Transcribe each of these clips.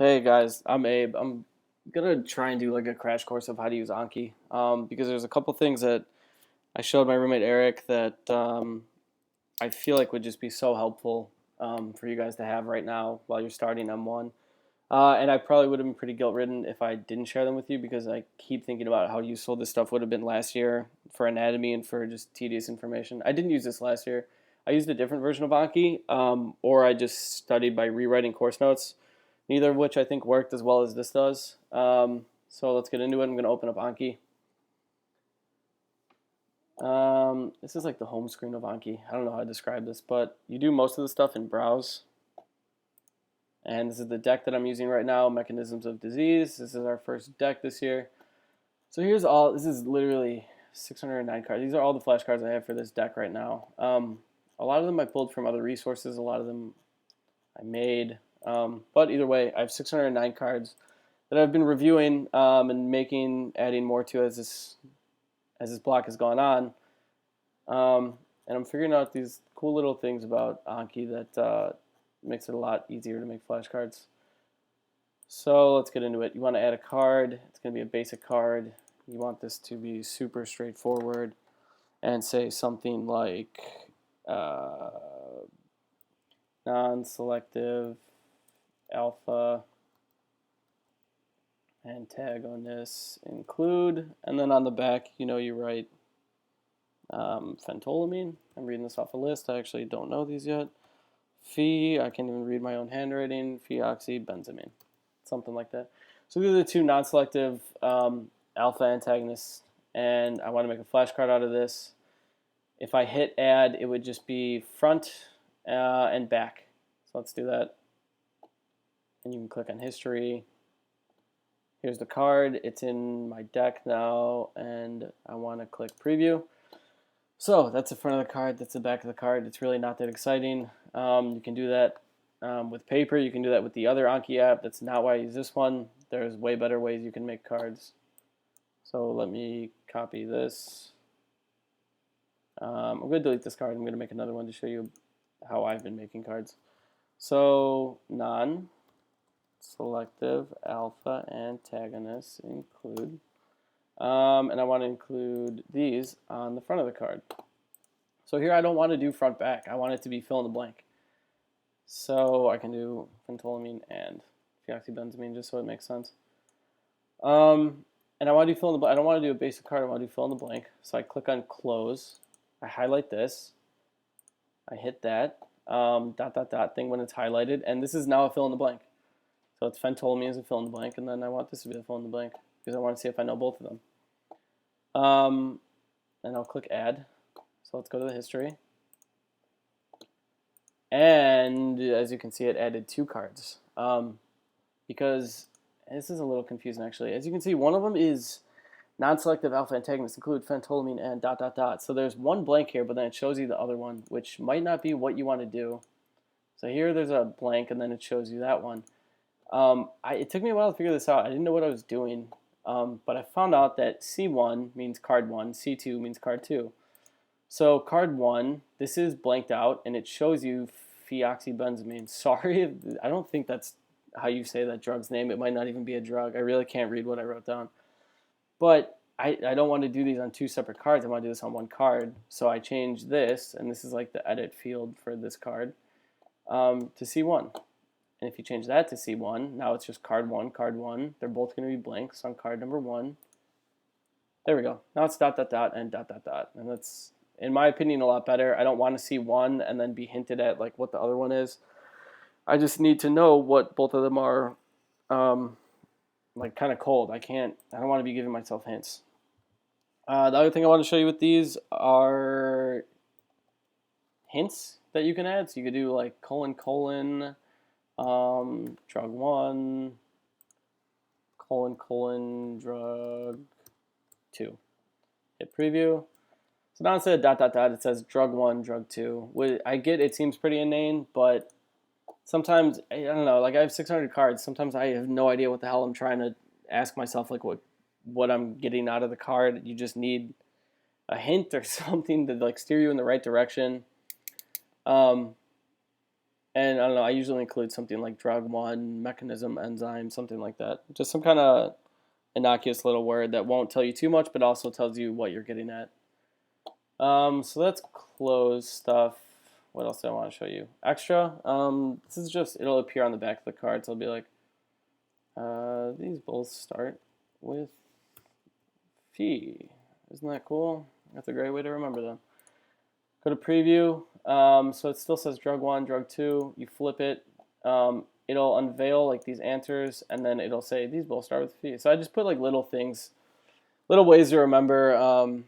Hey guys, I'm Abe. I'm gonna try and do like a crash course of how to use Anki, because there's a couple things that I showed my roommate Eric that I feel like would just be so helpful for you guys to have right now while you're starting M1. And I probably would have been pretty guilt-ridden if I didn't share them with you because I keep thinking about how useful this stuff would have been last year for anatomy and for just tedious information. I didn't use this last year. I used a different version of Anki, or I just studied by rewriting course notes, neither of which I think worked as well as this does. So let's get into it. I'm going to open up Anki. This is like the home screen of Anki. I don't know how to describe this, but you do most of the stuff in Browse. And this is the deck that I'm using right now, Mechanisms of Disease. This is our first deck this year. So here's all, this is literally 609 cards. These are all the flashcards I have for this deck right now. A lot of them I pulled from other resources, a lot of them I made. But either way, I have 609 cards that I've been reviewing and adding more to as this block has gone on. And I'm figuring out these cool little things about Anki that makes it a lot easier to make flashcards. So let's get into it. You want to add a card. It's going to be a basic card. You want this to be super straightforward and say something like non-selective alpha antagonists include, and then on the back, you write phentolamine. I'm reading this off a list. I actually don't know these yet. I can't even read my own handwriting. Pheoxybenzamine, something like that. So these are the two non-selective alpha antagonists, and I want to make a flashcard out of this. If I hit add, it would just be front and back. So let's do that. And you can click on history. Here's the card. It's in my deck now, and I want to click preview. So that's the front of the card. That's the back of the card. It's really not that exciting. You can do that with paper. You can do that with the other Anki app. That's not why I use this one. There's way better ways you can make cards. So let me copy this. I'm going to delete this card. I'm going to make another one to show you how I've been making cards. So non-selective alpha antagonists include, and I want to include these on the front of the card. So here I don't want to do front back. I want it to be fill in the blank. So I can do phentolamine and pheoxybenzamine just so it makes sense. And I want to do fill in the blank. I don't want to do a basic card. I want to do fill in the blank. So I click on cloze. I highlight this. I hit that dot thing when it's highlighted, and this is now a fill in the blank. So it's phentolamine as a fill in the blank, and then I want this to be a fill in the blank because I want to see if I know both of them. And I'll click add. So let's go to the history. And as you can see, it added two cards. Because this is a little confusing actually. As you can see, one of them is non-selective alpha antagonists include phentolamine and dot dot dot. So there's one blank here, but then it shows you the other one, which might not be what you want to do. So here there's a blank, and then it shows you that one. It took me a while to figure this out. I didn't know what I was doing, but I found out that C1 means card 1, C2 means card 2. So card 1, this is blanked out, and it shows you pheoxybenzamine. Sorry, I don't think that's how you say that drug's name. It might not even be a drug. I really can't read what I wrote down. But I don't want to do these on two separate cards. I want to do this on one card. So I changed this, and this is like the edit field for this card, to C1. And if you change that to C1, now it's just card 1, card 1. They're both going to be blanks on card number 1. There we go. Now it's dot, dot, dot, and dot, dot, dot. And that's, in my opinion, a lot better. I don't want to see one and then be hinted at like what the other one is. I just need to know what both of them are, like kind of cold. I don't want to be giving myself hints. The other thing I want to show you with these are hints that you can add. So you could do like colon, drug 1, colon, drug 2. Hit preview. So now instead of dot, dot, dot, it says drug 1, drug 2. I get it seems pretty inane, but sometimes, I don't know, like I have 600 cards. Sometimes I have no idea what the hell I'm trying to ask myself, like what I'm getting out of the card. You just need a hint or something to like steer you in the right direction. And I don't know, I usually include something like drug one, mechanism, enzyme, something like that. Just some kind of innocuous little word that won't tell you too much, but also tells you what you're getting at. So that's cloze stuff. What else do I want to show you? Extra. This is just, it'll appear on the back of the card. So it'll be like, these both start with P. Isn't that cool? That's a great way to remember them. Go to preview. So it still says drug 1, drug 2. You flip it. It'll unveil like these answers, and then it'll say these both start with P. So I just put like little things, little ways to remember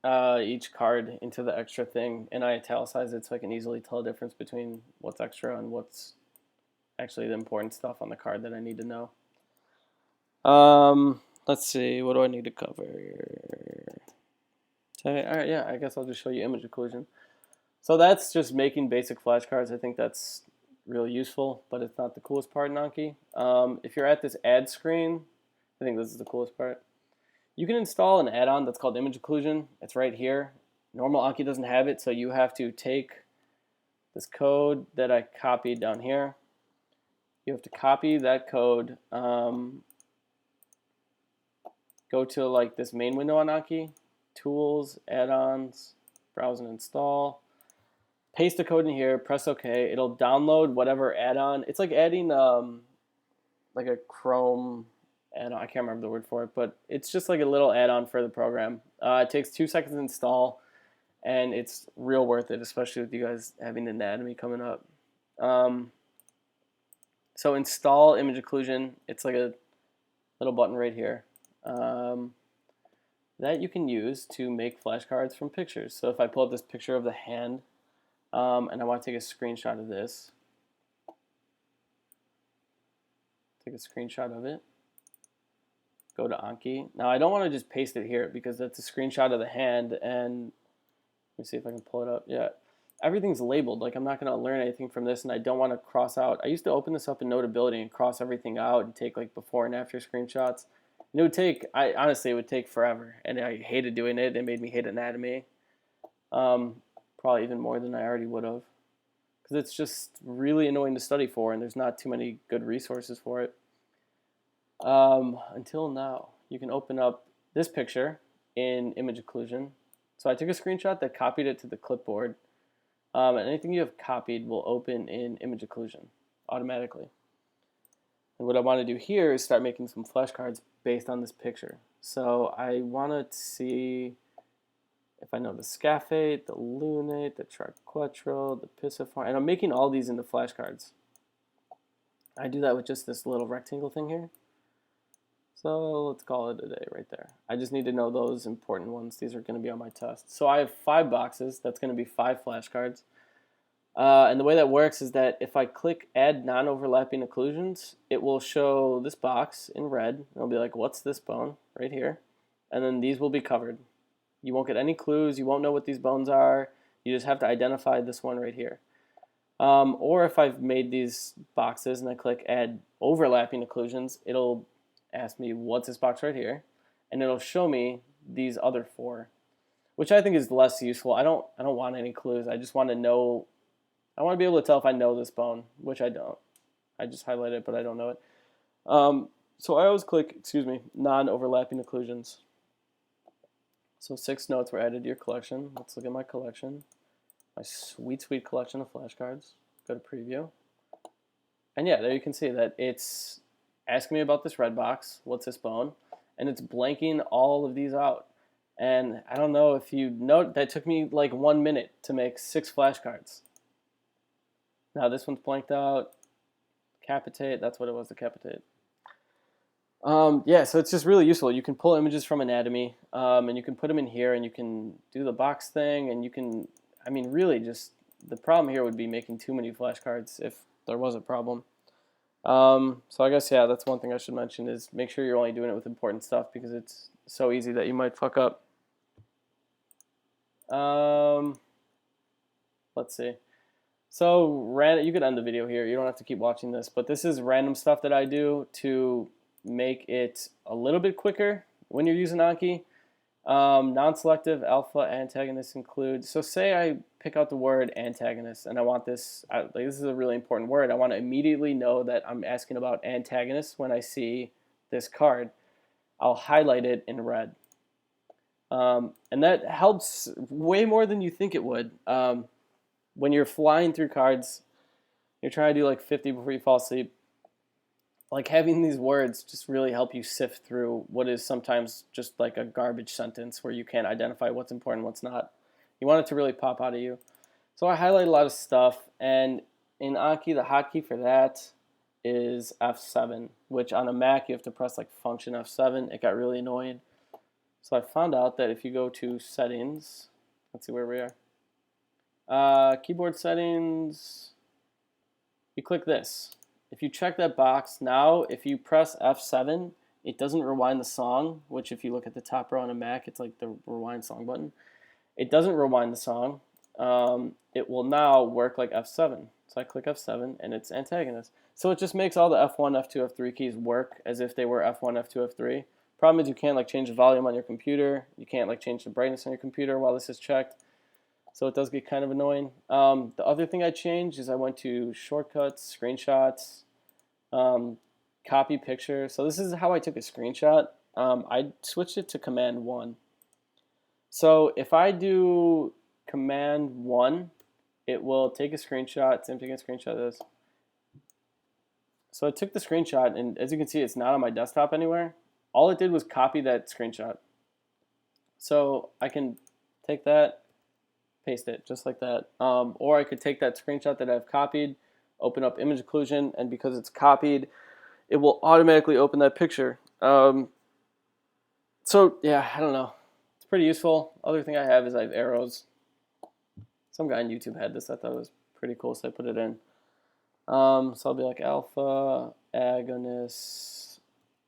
each card into the extra thing, and I italicize it so I can easily tell the difference between what's extra and what's actually the important stuff on the card that I need to know. Let's see, what do I need to cover? Okay, all right, yeah, I guess I'll just show you image occlusion. So that's just making basic flashcards. I think that's really useful, but it's not the coolest part in Anki. If you're at this add screen, I think this is the coolest part. You can install an add-on that's called image occlusion. It's right here. Normal Anki doesn't have it, so you have to take this code that I copied down here. You have to copy that code, go to like this main window on Anki, tools, add-ons, browse and install. Paste the code in here, press OK. It'll download whatever add-on. It's like adding like a Chrome add-on. I can't remember the word for it, but it's just like a little add-on for the program. It takes 2 seconds to install, and it's real worth it, especially with you guys having anatomy coming up. So install image occlusion. It's like a little button right here that you can use to make flashcards from pictures. So if I pull up this picture of the hand, and I want to take a screenshot of this. Take a screenshot of it. Go to Anki. Now I don't want to just paste it here because that's a screenshot of the hand, and let me see if I can pull it up. Yeah, everything's labeled. Like I'm not going to learn anything from this, and I don't want to cross out. I used to open this up in Notability and cross everything out and take like before and after screenshots. And it would take, honestly, it would take forever, and I hated doing it. It made me hate anatomy. Probably even more than I already would have, because it's just really annoying to study for, and there's not too many good resources for it. Until now, you can open up this picture in image occlusion. So I took a screenshot that copied it to the clipboard, and anything you have copied will open in image occlusion automatically. And what I want to do here is start making some flashcards based on this picture. So I want to see if I know the scaphate, the lunate, the triquetral, the pisiform, and I'm making all these into flashcards. I do that with just this little rectangle thing here. So let's call it a day right there. I just need to know those important ones. These are going to be on my test. So I have 5 boxes. That's going to be 5 flashcards. And the way that works is that if I click add non-overlapping occlusions, it will show this box in red. It'll be like, what's this bone right here? And then these will be covered. You won't get any clues. You won't know what these bones are. You just have to identify this one right here. Or if I've made these boxes and I click add overlapping occlusions, it'll ask me what's this box right here, and it'll show me these other 4, which I think is less useful. I don't want any clues. I just want to know. I want to be able to tell if I know this bone, which I don't. I just highlight it, but I don't know it. So I always click, non-overlapping occlusions. So 6 notes were added to your collection. Let's look at my collection. My sweet, sweet collection of flashcards. Go to preview. And yeah, there you can see that it's asking me about this red box. What's this bone? And it's blanking all of these out. And I don't know if you note, that took me like 1 minute to make 6 flashcards. Now this one's blanked out. Capitate, that's what it was, the capitate. Yeah, so it's just really useful. You can pull images from anatomy, and you can put them in here, and you can do the box thing, and you can, I mean, really just, the problem here would be making too many flashcards if there was a problem. So I guess, yeah, that's one thing I should mention is make sure you're only doing it with important stuff because it's so easy that you might fuck up. Let's see. So you could end the video here. You don't have to keep watching this, but this is random stuff that I do to make it a little bit quicker when you're using Anki. Non-selective alpha antagonists include, so say I pick out the word antagonist and I want this, like this is a really important word. I want to immediately know that I'm asking about antagonists when I see this card. I'll highlight it in red. And that helps way more than you think it would. When you're flying through cards, you're trying to do like 50 before you fall asleep. Like having these words just really help you sift through what is sometimes just like a garbage sentence where you can't identify what's important, what's not. You want it to really pop out of you. So I highlight a lot of stuff, and in Anki, the hotkey for that is F7, which on a Mac you have to press like function F7. It got really annoying. So I found out that if you go to settings, let's see where we are. Keyboard settings, you click this. If you check that box now, if you press F7, it doesn't rewind the song, which if you look at the top row on a Mac, it's like the rewind song button. It doesn't rewind the song. It will now work like F7. So I click F7 and it's antagonist. So it just makes all the F1, F2, F3 keys work as if they were F1, F2, F3. Problem is you can't like change the volume on your computer. You can't like change the brightness on your computer while this is checked. So it does get kind of annoying. The other thing I changed is I went to shortcuts, screenshots, copy picture. So this is how I took a screenshot. I switched it to command 1. So if I do command 1, it will take a screenshot. Same thing a screenshot is. So I took the screenshot, and as you can see, it's not on my desktop anywhere. All it did was copy that screenshot. So I can take that, paste it just like that. Or I could take that screenshot that I've copied, open up image occlusion, and because it's copied, it will automatically open that picture. So yeah, I don't know. It's pretty useful. Other thing I have is I have arrows. Some guy on YouTube had this. I thought it was pretty cool, so I put it in. So I'll be like alpha, agonist,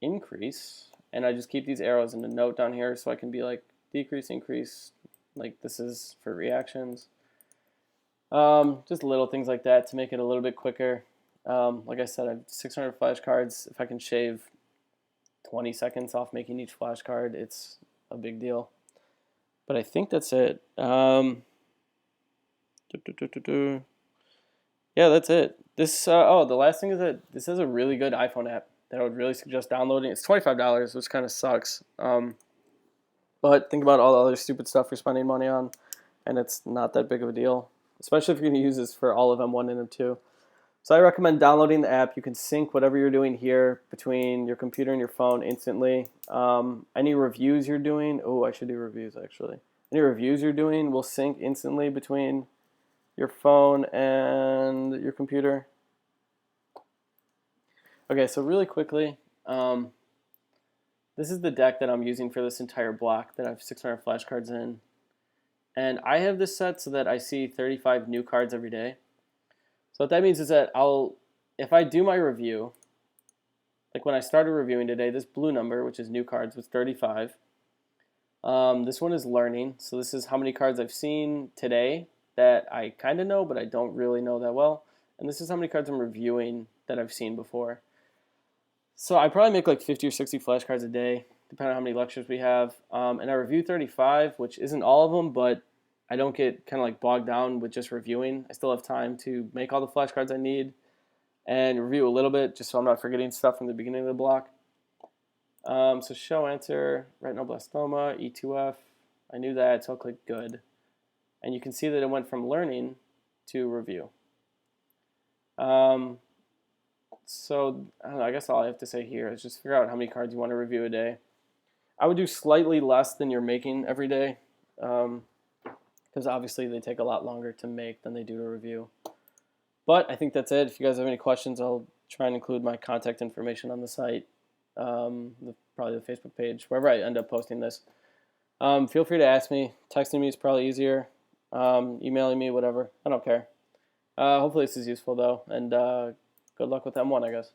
increase, and I just keep these arrows in the note down here so I can be like decrease, increase, like this is for reactions. Just little things like that to make it a little bit quicker. Like I said, I have 600 flashcards. If I can shave 20 seconds off making each flashcard, it's a big deal. But I think that's it. Yeah, that's it. This the last thing is that this is a really good iPhone app that I would really suggest downloading. It's $25, which kind of sucks. But think about all the other stupid stuff you're spending money on, and it's not that big of a deal, especially if you're going to use this for all of M1 and M2. So I recommend downloading the app. You can sync whatever you're doing here between your computer and your phone instantly. Any reviews you're doing, oh, I should do reviews actually. Any reviews you're doing will sync instantly between your phone and your computer. Okay, so really quickly, this is the deck that I'm using for this entire block that I have 600 flashcards in. And I have this set so that I see 35 new cards every day. So what that means is that if I do my review, like when I started reviewing today, this blue number, which is new cards, was 35. This one is learning, so this is how many cards I've seen today that I kind of know, but I don't really know that well. And this is how many cards I'm reviewing that I've seen before. So I probably make like 50 or 60 flashcards a day, depending on how many lectures we have. And I review 35, which isn't all of them, but I don't get kind of like bogged down with just reviewing. I still have time to make all the flashcards I need and review a little bit just so I'm not forgetting stuff from the beginning of the block. So show answer, retinoblastoma, E2F. I knew that, so I'll click good. And you can see that it went from learning to review. So I don't know, I guess all I have to say here is just figure out how many cards you want to review a day. I would do slightly less than you're making every day, because obviously they take a lot longer to make than they do to review. But I think that's it. If you guys have any questions, I'll try and include my contact information on the site, probably the Facebook page, wherever I end up posting this. Feel free to ask me. Texting me is probably easier. Emailing me, whatever. I don't care. Hopefully this is useful though, and good luck with M1, I guess.